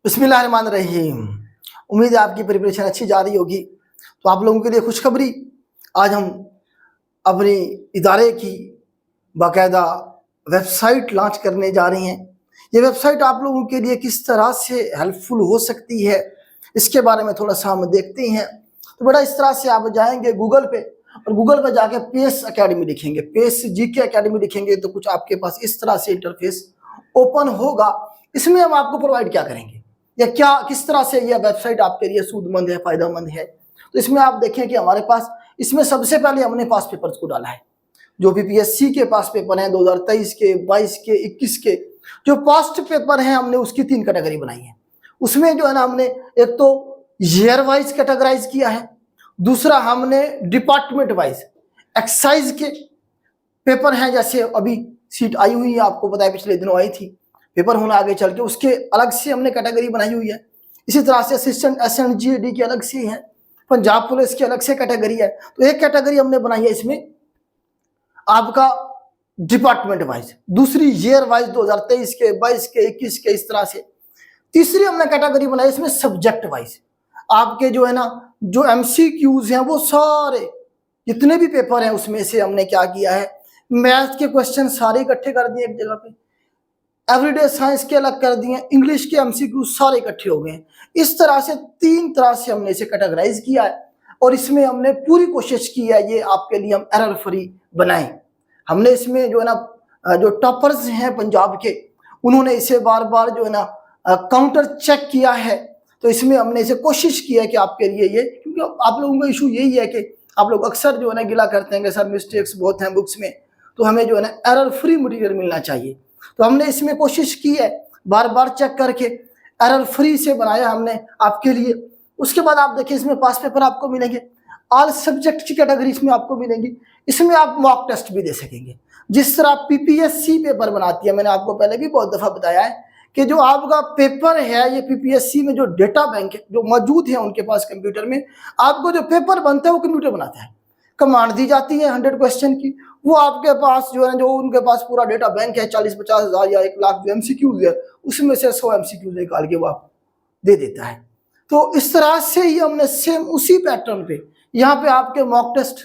बिस्मिल्लाहिर्रहमानिर्रहीम। उम्मीद है आपकी प्रिपरेशन अच्छी जा रही होगी। तो आप लोगों के लिए खुशखबरी, आज हम अपने इदारे की बाकायदा वेबसाइट लॉन्च करने जा रहे हैं। ये वेबसाइट आप लोगों के लिए किस तरह से हेल्पफुल हो सकती है, इसके बारे में थोड़ा सा हम देखते हैं। तो बड़ा इस तरह से आप जाएंगे गूगल पे, और गूगल पे जाके पेस अकेडमी लिखेंगे, पेस जीके अकेडमी लिखेंगे, तो कुछ आपके पास इस तरह से इंटरफेस ओपन होगा। इसमें हम आपको प्रोवाइड क्या करेंगे या क्या किस तरह से यह वेबसाइट आपके लिए सूदमंद है, फायदेमंद है। तो इसमें आप देखें कि हमारे पास इसमें सबसे पहले हमने पास पेपर्स को डाला है। जो बीपीएससी के पास पेपर हैं 2023 के, 22 के, 21 के, जो पास्ट पेपर हैं हमने उसकी 3 कैटेगरी बनाई है। उसमें जो है ना हमने एक तो ईयर वाइज कैटेगराइज किया है, दूसरा हमने डिपार्टमेंट वाइज एक्साइज के पेपर हैं, जैसे अभी सीट आई हुई है, आपको पता है पिछले दिनों आई थी, पेपर होना आगे चल के, उसके अलग से हमने कैटेगरी बनाई हुई है। इसी तरह से असिस्टेंट SNGAD की अलग से है, पंजाब पुलिस की अलग से कैटेगरी है। तो एक कैटेगरी हमने बनाई है इसमें आपका डिपार्टमेंट वाइज, दूसरी ईयर वाइज 2023 के, 22 के, 21 के, इस तरह से। तीसरी हमने कैटेगरी बनाई इसमें सब्जेक्ट वाइज, आपके जो है ना जो MCQs हैं वो सारे जितने भी पेपर हैं उसमें से हमने क्या किया है, मैथ के क्वेश्चन सारे इकट्ठे कर दिए एक जगह पे, एवरीडे साइंस के अलग कर दिए, इंग्लिश के MCQ सारे इकट्ठे हो गए। इस तरह से 3 तरह से हमने इसे कैटेगराइज किया है, और इसमें हमने पूरी कोशिश की है ये आपके लिए हम एरर फ्री बनाएं। हमने इसमें जो है ना जो टॉपर्स हैं पंजाब के, उन्होंने इसे बार बार जो है ना काउंटर चेक किया है। तो इसमें हमने इसे कोशिश की है कि आपके लिए ये, क्योंकि आप लोगों का इशू यही है कि आप लोग अक्सर जो है ना गिला करते हैं कि सर मिस्टेक्स बहुत हैं बुक्स में, तो हमें जो है ना एरर फ्री मटेरियल मिलना चाहिए। तो हमने इसमें कोशिश की है बार बार चेक करके एरर फ्री से बनाया हमने आपके लिए। उसके बाद आप देखिए इसमें पास पेपर आपको मिलेंगे, ऑल सब्जेक्ट की कैटेगरी इसमें आपको मिलेंगी। इसमें आप मॉक टेस्ट भी दे सकेंगे, जिस तरह PPSC पेपर बनाती है। मैंने आपको पहले भी बहुत दफा बताया है कि जो आपका पेपर है ये PPSC में जो डेटा बैंक है जो मौजूद है उनके पास कंप्यूटर में, आपको जो पेपर बनता है वो कंप्यूटर बनाता है। कमांड दी जाती है 100 क्वेश्चन की, वो आपके पास जो है जो उनके पास पूरा डेटा बैंक है 40-50 हज़ार या 1 लाख जो MCQs है, उसमें से 100 MCQs निकाल के वो आपको दे देता है। तो इस तरह से ही हमने सेम उसी पैटर्न पे यहाँ पे आपके मॉक टेस्ट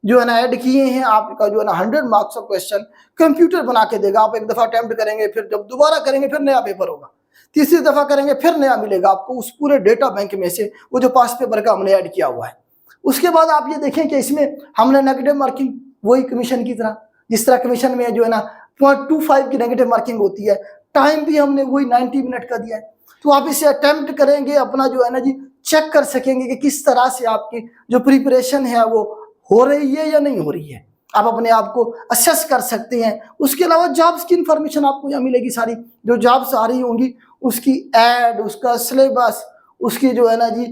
जो है ना ऐड किए हैं। आपका जो है ना 100 मार्क्स ऑफ क्वेश्चन कंप्यूटर बना के देगा। आप एक दफा अटेम्प्ट करेंगे, फिर जब दोबारा करेंगे फिर नया पेपर होगा, तीसरी दफा करेंगे फिर नया मिलेगा आपको उस पूरे डेटा बैंक में से, वो जो पास पेपर का हमने ऐड किया हुआ है। उसके बाद आप ये देखें कि इसमें हमने नेगेटिव मार्किंग वही कमीशन की तरह, जिस तरह कमीशन में जो है ना 0.25 की नेगेटिव मार्किंग होती है, टाइम भी हमने वही 90 मिनट का दिया है। तो आप इसे अटेम्प्ट करेंगे, अपना जो है ना जी चेक कर सकेंगे कि किस तरह से आपकी जो प्रिपरेशन है वो हो रही है या नहीं हो रही है। आप अपने आप को असेस कर सकते हैं। उसके अलावा जॉब्स की इंफॉर्मेशन आपको यहाँ मिलेगी, सारी जो जॉब्स आ रही होंगी उसकी एड, उसका सिलेबस, उसकी जो है ना जी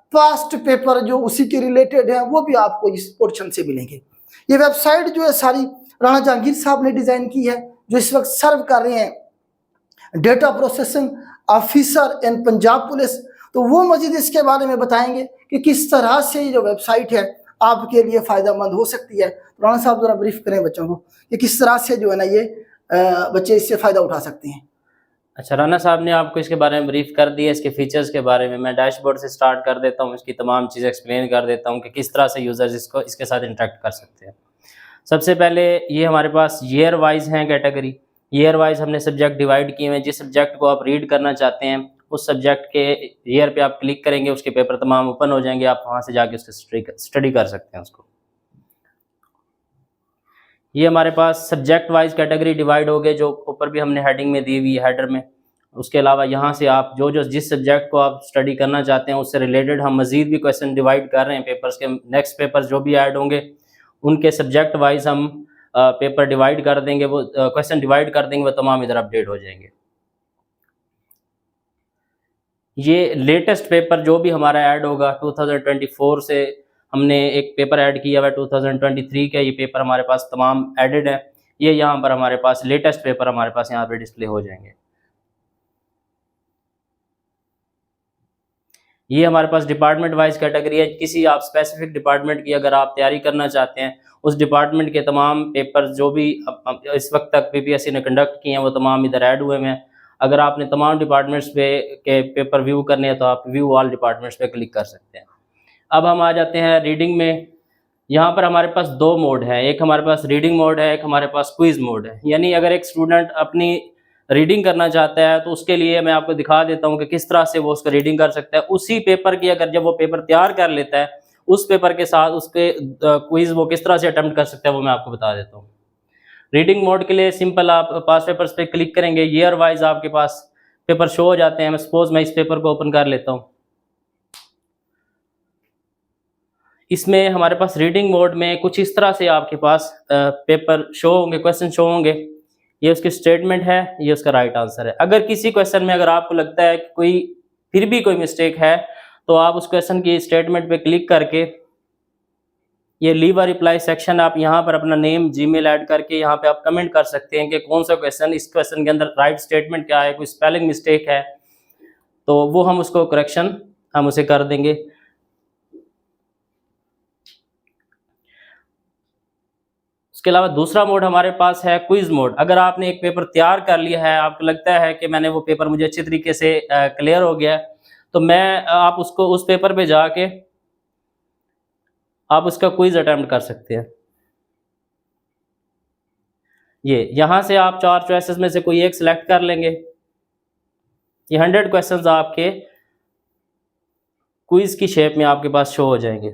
पास्ट पेपर जो उसी के रिलेटेड है वो भी आपको इस पोर्शन से मिलेंगे। ये वेबसाइट जो है सारी राणा जहांगीर साहब ने डिजाइन की है, जो इस वक्त सर्व कर रहे हैं data processing officer in Punjab police. तो वो मजीद इसके बारे में बताएंगे कि किस तरह से ये जो वेबसाइट है आपके लिए फायदेमंद हो सकती है। राणा साहब जरा ब्रीफ करें बच्चों को कि किस तरह से जो है ना ये बच्चे इससे फायदा उठा सकते हैं। अच्छा, राणा साहब ने आपको इसके बारे में ब्रीफ कर दिया, इसके फीचर्स के बारे में। मैं डैशबोर्ड से स्टार्ट कर देता हूँ, इसकी तमाम चीज़ें एक्सप्लेन कर देता हूँ कि किस तरह से यूज़र्स इसको इसके साथ इंटरेक्ट कर सकते हैं। सबसे पहले ये हमारे पास ईयर वाइज हैं कैटेगरी। ईयर वाइज हमने सब्जेक्ट डिवाइड किए हैं। जिस सब्जेक्ट को आप रीड करना चाहते हैं उस सब्जेक्ट के ईयर पे आप क्लिक करेंगे, उसके पेपर तमाम ओपन हो जाएंगे, आप वहाँ से जाके उसको स्टडी कर सकते हैं उसको। ये हमारे पास सब्जेक्ट वाइज कैटेगरी डिवाइड हो गए, जो ऊपर भी हमने हेडिंग में दी हुई है, हेडर में। उसके अलावा यहाँ से आप जिस सब्जेक्ट को आप स्टडी करना चाहते हैं उससे रिलेटेड हम मज़ीद भी क्वेश्चन डिवाइड कर रहे हैं पेपर्स के। नेक्स्ट पेपर्स जो भी ऐड होंगे उनके सब्जेक्ट वाइज हम पेपर डिवाइड कर देंगे, वो क्वेश्चन डिवाइड कर देंगे, वो तमाम इधर अपडेट हो जाएंगे। ये लेटेस्ट पेपर जो भी हमारा ऐड होगा 2024 से हमने एक पेपर ऐड किया हुआ है 2023 का, ये पेपर हमारे पास तमाम एडेड है। ये यहाँ पर हमारे पास लेटेस्ट पेपर हमारे पास यहाँ पे डिस्प्ले हो जाएंगे। ये हमारे पास डिपार्टमेंट वाइज कैटेगरी है। किसी आप स्पेसिफिक डिपार्टमेंट की अगर आप तैयारी करना चाहते हैं, उस डिपार्टमेंट के तमाम पेपर जो भी इस वक्त तक PPSC ने कंडक्ट किए हैं वो तमाम इधर ऐड हुए हैं। अगर आपने तमाम डिपार्टमेंट्स पे के पेपर व्यू करने हैं तो आप व्यू ऑल डिपार्टमेंट्स पे क्लिक कर सकते हैं। अब हम आ जाते हैं रीडिंग में। यहाँ पर हमारे पास दो मोड है, एक हमारे पास रीडिंग मोड है, एक हमारे पास क्विज मोड है। यानी अगर एक स्टूडेंट अपनी रीडिंग करना चाहता है तो उसके लिए मैं आपको दिखा देता हूँ कि किस तरह से वो उसका रीडिंग कर सकता है। उसी पेपर की अगर जब वो पेपर तैयार कर लेता है, उस पेपर के साथ उसके क्विज वो किस तरह से अटेम्प्ट कर सकता है वो मैं आपको बता देता हूँ। रीडिंग मोड के लिए सिंपल आप पास पेपर्स पे क्लिक करेंगे, ईयर वाइज आपके पास पेपर शो हो जाते हैं। मैं इस पेपर को ओपन कर लेता हूँ। इसमें हमारे पास रीडिंग मोड में कुछ इस तरह से आपके पास पेपर शो होंगे, क्वेश्चन शो होंगे। ये उसकी स्टेटमेंट है, ये उसका राइट आंसर है। अगर किसी क्वेश्चन में अगर आपको लगता है कि कोई फिर भी कोई मिस्टेक है तो आप उस क्वेश्चन की स्टेटमेंट पे क्लिक करके ये लीव अ रिप्लाई सेक्शन, आप यहाँ पर अपना नेम जीमेल ऐड करके यहाँ पे आप कमेंट कर सकते हैं कि कौन सा क्वेश्चन, इस क्वेश्चन के अंदर राइट स्टेटमेंट क्या है, कोई स्पेलिंग मिस्टेक है तो वो हम उसको करेक्शन हम उसे कर देंगे। उसके अलावा दूसरा मोड हमारे पास है क्विज मोड। अगर आपने एक पेपर तैयार कर लिया है, आपको लगता है कि मैंने वो पेपर मुझे अच्छी तरीके से क्लियर हो गया है, तो आप उसको उस पेपर पे जाके आप उसका क्विज अटेम्प्ट कर सकते हैं। ये यहाँ से आप 4 चॉइसेस में से कोई एक सिलेक्ट कर लेंगे। ये 100 क्वेश्चंस आपके क्विज की शेप में आपके पास शो हो जाएंगे।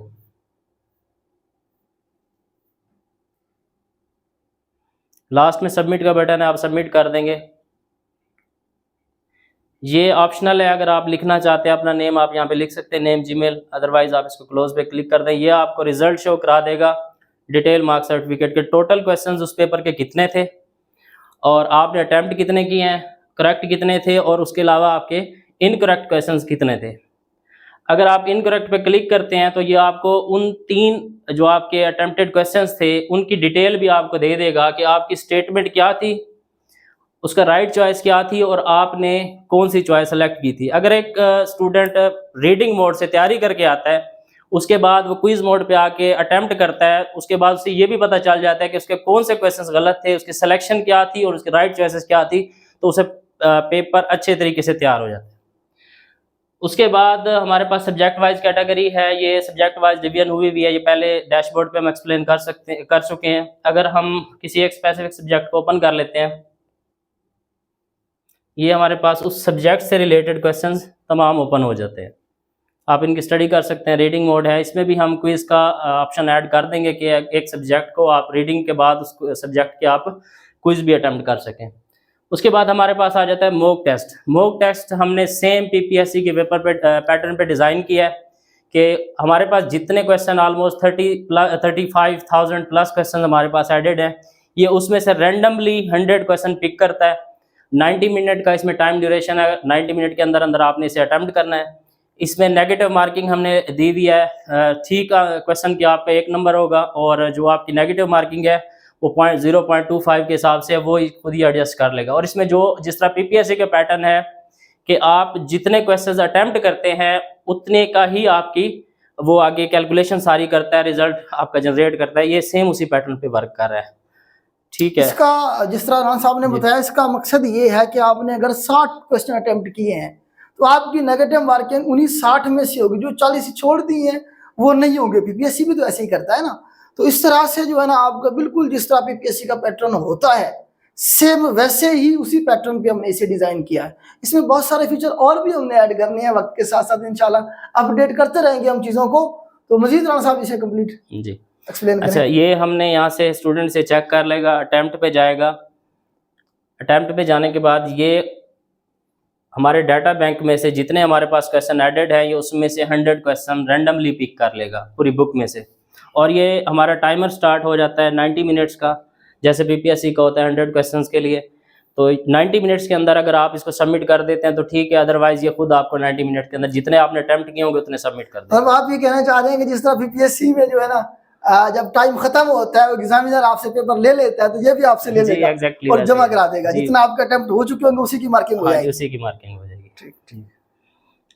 लास्ट में सबमिट का बटन है, आप सबमिट कर देंगे। ये ऑप्शनल है, अगर आप लिखना चाहते हैं अपना नेम आप यहाँ पे लिख सकते हैं, नेम जीमेल, अदरवाइज आप इसको क्लोज पे क्लिक कर दें। ये आपको रिजल्ट शो करा देगा, डिटेल मार्क्स सर्टिफिकेट के टोटल क्वेश्चंस उस पेपर के कितने थे और आपने अटेम्प्ट कितने किए हैं, करेक्ट कितने थे और उसके अलावा आपके इनकरेक्ट क्वेश्चंस कितने थे। अगर आप इनकरेक्ट पे क्लिक करते हैं तो ये आपको उन 3 जो आपके अटेम्प्टेड क्वेश्चंस थे उनकी डिटेल भी आपको दे देगा कि आपकी स्टेटमेंट क्या थी, उसका राइट चॉइस क्या थी और आपने कौन सी चॉइस सेलेक्ट की थी। अगर एक स्टूडेंट रीडिंग मोड से तैयारी करके आता है, उसके बाद वो क्विज मोड पे आके अटेम्प्ट करता है, उसके बाद उसे ये भी पता चल जाता है कि उसके कौन से क्वेश्चंस गलत थे, उसकी सिलेक्शन क्या थी और उसकी राइट चॉइसेस क्या थी, तो उसे पेपर अच्छे तरीके से तैयार हो जाता है। उसके बाद हमारे पास सब्जेक्ट वाइज कैटेगरी है। ये सब्जेक्ट वाइज डिवीजन हुई भी है, ये पहले डैशबोर्ड पे हम एक्सप्लेन कर चुके हैं। अगर हम किसी एक स्पेसिफिक सब्जेक्ट को ओपन कर लेते हैं, ये हमारे पास उस सब्जेक्ट से रिलेटेड क्वेश्चंस तमाम ओपन हो जाते हैं, आप इनकी स्टडी कर सकते हैं। रीडिंग मोड है, इसमें भी हम क्विज का ऑप्शन ऐड कर देंगे कि एक सब्जेक्ट को आप रीडिंग के बाद उस सब्जेक्ट के आप क्विज भी अटेम्प्ट कर सकें। उसके बाद हमारे पास आ जाता है मॉक टेस्ट। मॉक टेस्ट हमने सेम पीपीएससी के पेपर पे पैटर्न पे डिज़ाइन किया है कि हमारे पास जितने क्वेश्चन ऑलमोस्ट 35,000 प्लस क्वेश्चन हमारे पास एडेड हैं, ये उसमें से रैंडमली 100 क्वेश्चन पिक करता है। 90 मिनट का इसमें टाइम ड्यूरेशन है, 90 मिनट के अंदर अंदर आपने इसे अटेम्प्ट करना है। इसमें नेगेटिव मार्किंग हमने दी हुई है, ठीक क्वेश्चन की आपका 1 नंबर होगा और जो आपकी नेगेटिव मार्किंग है वो 0.25 के हिसाब से वो खुद ही एडजस्ट कर लेगा। और इसमें जो जिस तरह पीपीएससी का पैटर्न है कि आप जितने क्वेश्चंस अटेम्प्ट करते हैं उतने का ही आपकी वो आगे कैलकुलेशन सारी करता है, रिजल्ट आपका जनरेट करता है। ये सेम उसी पैटर्न पे वर्क कर रहा है, ठीक है। इसका जिस तरह राना साहब ने बताया, इसका मकसद ये है कि आपने अगर 60 क्वेश्चन अटेम्प्ट किए हैं तो आपकी नेगेटिव मार्किंग उन्हीं 60 में से होगी, जो 40 छोड़ दी हैं वो नहीं होंगे। पीपीएससी भी तो ऐसे ही करता है ना। तो इस तरह से जो है ना आपका बिल्कुल जिस तरह पीपीएससी का पैटर्न होता है सेम वैसे ही उसी पैटर्न पे हमने इसे डिजाइन किया है। इसमें बहुत सारे फीचर और भी हमने ऐड करने हैं, वक्त के साथ साथ इंशाल्लाह अपडेट करते रहेंगे हम चीज़ों को। तो मजीद राना साहब इसे कंप्लीट जी एक्सप्लेन करें। अच्छा, ये हमने यहाँ से स्टूडेंट से चेक कर लेगा, अटेम्प्ट पे जाएगा। अटेम्प्ट पे जाने के बाद ये हमारे डाटा बैंक में से जितने हमारे पास क्वेश्चन एडेड है, ये उसमें से 100 क्वेश्चन रैंडमली पिक कर लेगा पूरी बुक में से। और ये हमारा टाइमर स्टार्ट हो जाता है 90 मिनट्स का, जैसे पीपीएससी का होता है 100 क्वेश्चंस के लिए। तो 90 मिनट्स के अंदर अगर आप इसको सबमिट कर देते हैं तो ठीक है, अदरवाइज ये खुद आपको 90 मिनट के अंदर जितने आपने अटेम्प्ट किए होंगे उतने सबमिट कर दें। अब आप ये कहना चाह रहे हैं कि जिस तरह पीपीएससी में जो है ना जब टाइम खत्म होता है एग्जामिनर आपसे पेपर ले लेता है, तो ये भी आपसे ले लेगा exactly और जमा करा देगा। जितना आपका अटेम्प्ट हो चुके होंगे उसी की मार्किंग हो जाएगी। उसी की मार्किंग हो जाएगी। ठीक।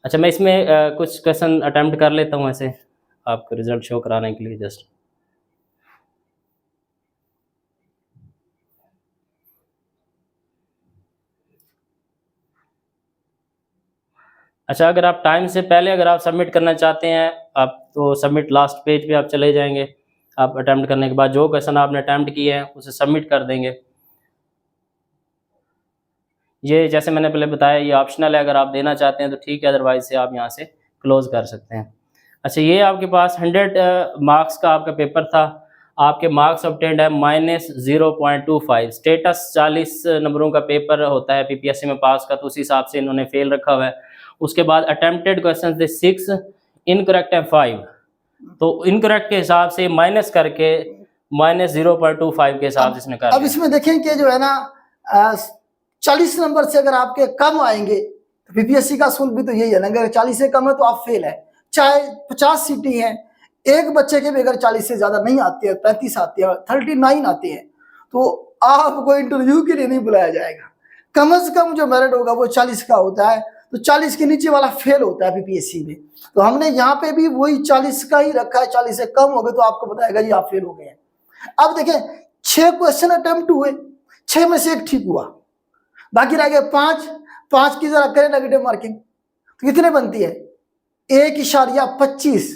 अच्छा, मैं इसमें कुछ क्वेश्चन अटेम्प्ट कर लेता हूँ ऐसे आपको रिजल्ट शो कराने के लिए जस्ट। अच्छा, अगर आप टाइम से पहले अगर आप सबमिट करना चाहते हैं, आप तो सबमिट लास्ट पेज पे आप चले जाएंगे। आप अटेम्प्ट करने के बाद जो क्वेश्चन आपने अटेम्प्ट किए हैं उसे सबमिट कर देंगे। ये जैसे मैंने पहले बताया ये ऑप्शनल है, अगर आप देना चाहते हैं तो ठीक है, अदरवाइज से आप यहाँ से क्लोज कर सकते हैं। अच्छा, ये आपके पास 100 मार्क्स का आपका पेपर था, आपके मार्क्स ऑब्टेन्ड है -0.25। स्टेटस 40 नंबरों का पेपर होता है पीपीएससी में पास का, तो उस हिसाब से इन्होंने फेल रखा हुआ है। उसके बाद अटेम्प्टेड क्वेश्चन थे 6, इनकरेक्ट है 5, तो इनकरेक्ट के हिसाब से माइनस करके -0.25 के हिसाब से इसने कर अब दिया। इसमें देखें कि जो है ना 40 नंबर से अगर आपके कम आएंगे तो पीपीएससी का असूल भी तो यही है ना, अगर 40 से कम है तो आप फेल है। चाहे 50 सीटें हैं, एक बच्चे के भी अगर 40 से ज्यादा नहीं आती है, 35 आती है, 39 आती है, तो आपको इंटरव्यू के लिए नहीं बुलाया जाएगा। कम से कम जो मेरिट होगा वो 40 का होता है, तो 40 के नीचे वाला फेल होता है पीपीएससी में। तो हमने यहाँ पे भी वही 40 का ही रखा है, 40 से कम हो गए तो आपको बताएगा जी आप फेल हो गए हैं। अब देखें 6 क्वेश्चन अटेम्प्ट हुए, 6 में से 1 ठीक हुआ, बाकी रह गए 5 की जरा करें नेगेटिव मार्किंग, तो कितने बनती है 1.25।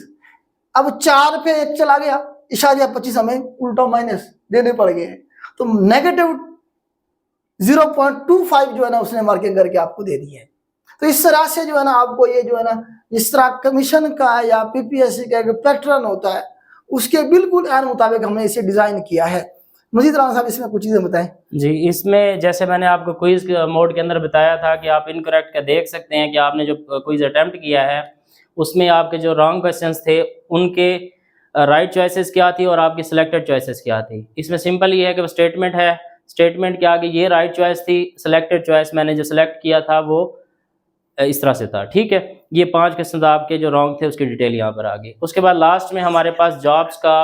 अब 4 पे 1 चला गया, 1.25 हमें उल्टा माइनस देने पड़ गए, तो नेगेटिव 0.25 जो है ना उसने मार्किंग करके आपको दे दी है। तो इस तरह से जो है ना आपको ये जो है ना जिस तरह कमीशन का या पीपीएससी का एक पैटर्न होता है उसके बिल्कुल ऐन मुताबिक हमने इसे डिजाइन किया है। मजीद राना साहब इसमें कुछ चीजें बताएं। जी, इसमें जैसे मैंने आपको क्विज मोड के अंदर बताया था कि आप इनकरेक्ट का देख सकते हैं कि आपने जो क्विज अटेम्प्ट किया है उसमें आपके जो रॉन्ग क्वेश्चंस थे उनके राइट चॉइसेस क्या थी और आपकी सिलेक्टेड चॉइसेस क्या थी। इसमें सिंपल ये है कि स्टेटमेंट है, स्टेटमेंट के आगे ये राइट चॉइस थी, सिलेक्टेड चॉइस मैंने जो सिलेक्ट किया था वो इस तरह से था, ठीक है। ये 5 क्वेश्चन आपके जो रॉन्ग थे उसकी डिटेल यहाँ पर आ गई। उसके बाद लास्ट में हमारे पास जॉब्स का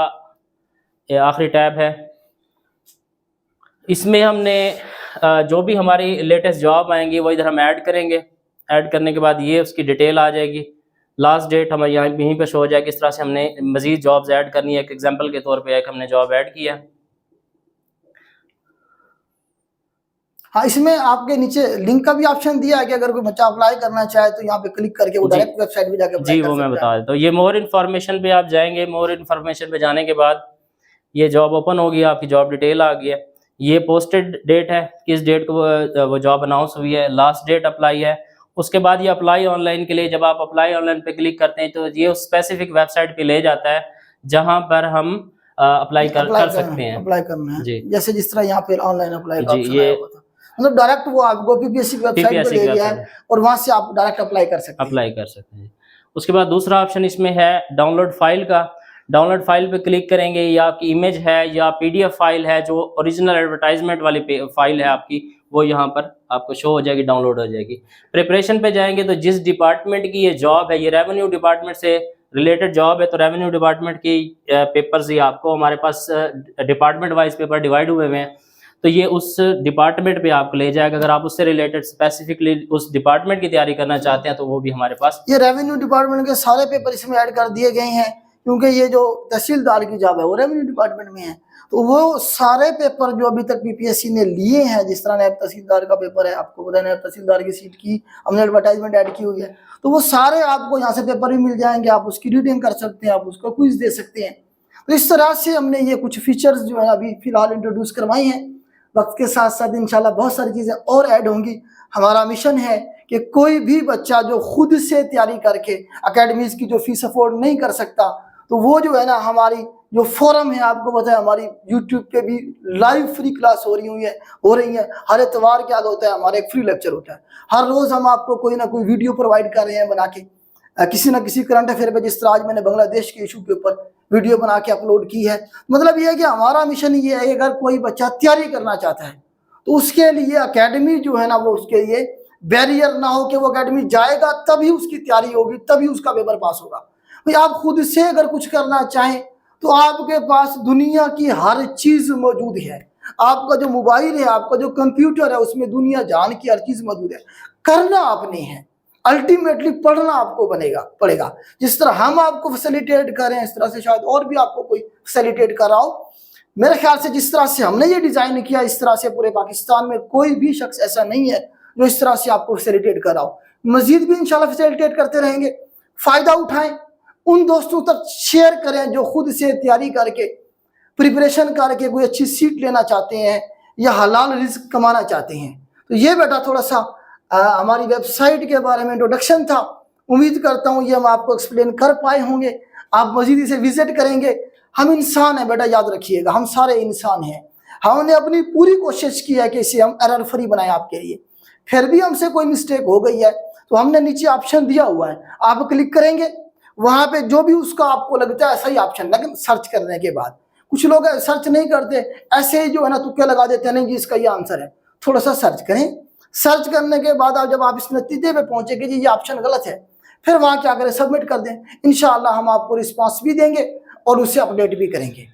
आखिरी टैब है, इसमें हमने जो भी हमारी लेटेस्ट जॉब आएंगी वो इधर हम ऐड करेंगे। ऐड करने के बाद ये उसकी डिटेल आ जाएगी, लास्ट डेट हमारे यहाँ यहीं पे शो हो जाएगी। इस तरह से हमने मजीद जॉब्स ऐड करनी है। एक एग्जांपल के तौर पे एक हमने जॉब ऐड किया। हाँ, इसमें आपके नीचे लिंक का भी ऑप्शन दिया है कि अगर कोई बच्चा अप्लाई करना चाहे तो यहाँ पे क्लिक करके वो डायरेक्ट वेबसाइट पे जाकर जी वो मैं बता देता हूँ। ये मोर इन्फॉर्मेशन पे आप जाएंगे, मोर इन्फॉर्मेशन पे जाने के बाद ये जॉब ओपन होगी, आपकी जॉब डिटेल आ गई है। ये पोस्टेड डेट है, किस डेट को वो जॉब अनाउंस हुई है, लास्ट डेट अप्लाई है। उसके बाद ये अप्लाई ऑनलाइन के लिए, जब आप अप्लाई ऑनलाइन पे क्लिक करते हैं तो ये उस स्पेसिफिक वेबसाइट पे ले जाता है जहां पर हम अप्लाई कर सकते हैं। अप्लाई करना है जी, जैसे जिस तरह यहाँ पे ऑनलाइन अप्लाई का जी, ऑप्शन ये आया हुआ था, मतलब डायरेक्ट वो आपको पीपीएससी वेबसाइट पे ले गया है और वहां से आप डायरेक्ट अप्लाई कर सकते हैं। उसके बाद दूसरा ऑप्शन इसमें है डाउनलोड फाइल का। डाउनलोड फाइल पे क्लिक करेंगे, या आपकी इमेज है या पीडीएफ फाइल है, जो ओरिजिनल एडवर्टाइजमेंट वाली फाइल है आपकी, वो यहाँ पर आपको शो हो जाएगी, डाउनलोड हो जाएगी। प्रिपरेशन पे जाएंगे तो जिस डिपार्टमेंट की ये जॉब है, ये रेवेन्यू डिपार्टमेंट से रिलेटेड जॉब है, तो रेवेन्यू डिपार्टमेंट की पेपर्स ही आपको, हमारे पास डिपार्टमेंट वाइज पेपर डिवाइड हुए हुए हैं, तो ये उस डिपार्टमेंट पे आपको ले जाएगा। अगर आप उससे रिलेटेड स्पेसिफिकली उस डिपार्टमेंट की तैयारी करना चाहते हैं तो वो भी हमारे पास। ये रेवेन्यू डिपार्टमेंट के सारे पेपर इसमें ऐड कर दिए गए हैं, क्योंकि ये जो तहसीलदार की जॉब है वो रेवेन्यू डिपार्टमेंट में है, तो वो सारे पेपर जो अभी तक पीपीएससी ने लिए हैं, जिस तरह नायब तहसीलदार का पेपर है, आपको पता है नायब तहसीलदार की सीट की हमने एडवर्टाइजमेंट ऐड की हुई है, तो वो सारे आपको यहाँ से पेपर भी मिल जाएंगे, आप उसकी रीडिंग कर सकते हैं, आप उसको क्विज दे सकते हैं। तो इस तरह से हमने ये कुछ फीचर्स जो है अभी फिलहाल इंट्रोड्यूस करवाई हैं। वक्त के साथ साथ इंशाल्लाह बहुत सारी चीज़ें और ऐड होंगी। हमारा मिशन है कि कोई भी बच्चा जो खुद से तैयारी करके अकेडमीज की जो फीस अफोर्ड नहीं कर सकता, तो वो जो है ना हमारी जो फोरम है, आपको पता है हमारी यूट्यूब पे भी लाइव फ्री क्लास हो रही है। हर इतवार क्या होता है, हमारा एक फ्री लेक्चर होता है। हर रोज़ हम आपको कोई ना कोई वीडियो प्रोवाइड कर रहे हैं बना के, किसी न किसी करंट अफेयर पे, जिस तरह आज मैंने बांग्लादेश के इशू के ऊपर वीडियो बना के अपलोड की है। मतलब ये है कि हमारा मिशन ये है, अगर कोई बच्चा तैयारी करना चाहता है तो उसके लिए अकेडमी जो है ना वो उसके लिए बैरियर ना हो, कि वो अकेडमी जाएगा तभी उसकी तैयारी होगी, तभी उसका पेपर पास होगा। भाई आप खुद से अगर कुछ करना चाहें तो आपके पास दुनिया की हर चीज मौजूद है। आपका जो मोबाइल है, आपका जो कंप्यूटर है, उसमें दुनिया जान की हर चीज मौजूद है। करना आपने है, अल्टीमेटली पढ़ना आपको पड़ेगा। जिस तरह हम आपको फैसिलिटेट करें, इस तरह से शायद और भी आपको कोई फैसिलिटेट कर रहा हो। मेरे ख्याल से जिस तरह से हमने ये डिजाइन किया, इस तरह से पूरे पाकिस्तान में कोई भी शख्स ऐसा नहीं है जो इस तरह से आपको फैसिलिटेट कर रहा हो। मजीद भी इंशाल्लाह फैसिलिटेट करते रहेंगे। फ़ायदा उठाएं, उन दोस्तों तक शेयर करें जो खुद से तैयारी करके प्रिपरेशन करके कोई अच्छी सीट लेना चाहते हैं या हलाल रिस्क कमाना चाहते हैं। तो ये बेटा थोड़ा सा हमारी वेबसाइट के बारे में इंट्रोडक्शन था। उम्मीद करता हूँ ये हम आपको एक्सप्लेन कर पाए होंगे। आप मजीद इसे विजिट करेंगे। हम इंसान हैं बेटा, याद रखिएगा, हम सारे इंसान हैं। हमने अपनी पूरी कोशिश की है कि इसे हम एरर फ्री बनाएं आपके लिए। फिर भी हमसे कोई मिस्टेक हो गई है तो हमने नीचे ऑप्शन दिया हुआ है, आप क्लिक करेंगे, वहाँ पे जो भी उसका आपको लगता है सही ऑप्शन, लेकिन सर्च करने के बाद कुछ लोग सर्च नहीं करते, ऐसे ही जो है ना तुक्के लगा देते हैं, नहीं जी इसका ये आंसर है। थोड़ा सा सर्च करें, सर्च करने के बाद जब आप इस नतीजे पे पहुंचे कि जी ये ऑप्शन गलत है, फिर वहाँ क्या करें, सबमिट कर दें। इंशाल्लाह हम आपको रिस्पांस भी देंगे और उससे अपडेट भी करेंगे।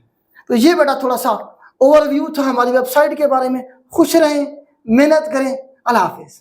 तो ये बेटा थोड़ा सा ओवरव्यू था हमारी वेबसाइट के बारे में। खुश रहें, मेहनत करें। अल्लाह हाफिज़।